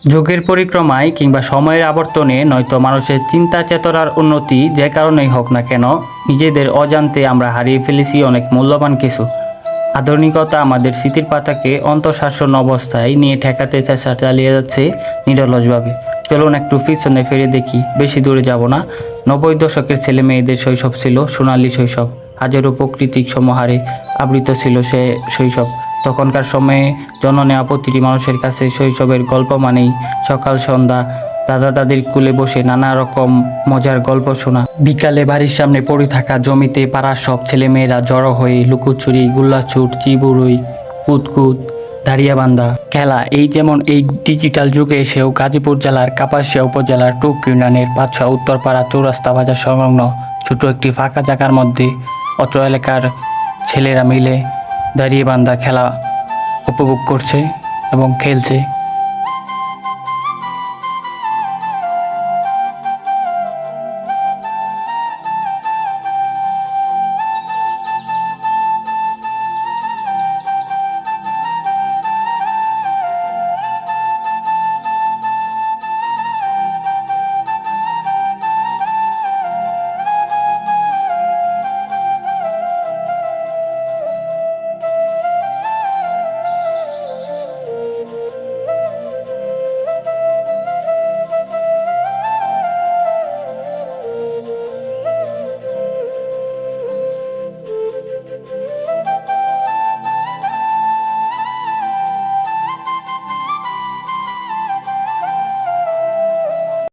যুগের পরিক্রমায় কিংবা সময়ের আবর্তনে নয়তো মানুষের চিন্তা চেতনার উন্নতি যে কারণেই হোক না কেন, নিজেদের অজান্তে আমরা হারিয়ে ফেলেছি অনেক মূল্যবান কিছু। আধুনিকতা আমাদের স্মৃতির পাতাকে অন্তঃশাসন অবস্থায় নিয়ে ঠেকাতে চেষ্টা চালিয়ে যাচ্ছে নিরলসভাবে। চলুন একটু পিছনে ফিরে দেখি, বেশি দূরে যাব না। 90 দশকের ছেলে মেয়েদের শৈশব ছিল সোনালী শৈশব। হাজারো প্রাকৃতিক সমাহারে আবৃত ছিল সে শৈশব। তখনকার সময়ে জন্ম নেওয়া প্রতিটি মানুষের কাছে শৈশবের গল্প মানেই সকাল সন্ধ্যা দাদা দাদির কুলে বসে নানা রকম মজার গল্প শোনা। বিকালে বাড়ির সামনে পড়ে থাকা জমিতে পাড়ার সব ছেলেমেয়েরা জড়ো হয়ে লুকোচুরি, গোল্লাছুট, চিবুড়ই, কুতকুত, দাঁড়িয়াবান্ধা খেলা। এই যেমন এই ডিজিটাল যুগে এসেও গাজীপুর জেলার কাপাসিয়া উপজেলার টুক ইউনিয়নের বাদশাহ উত্তরপাড়া চৌরাস্তা বাজার সংলগ্ন ছোট একটি ফাঁকা জায়গার মধ্যে অত্র এলাকার ছেলেরা মিলে দাঁড়িয়াবান্ধা খেলা উপভোগ করছে এবং খেলছে।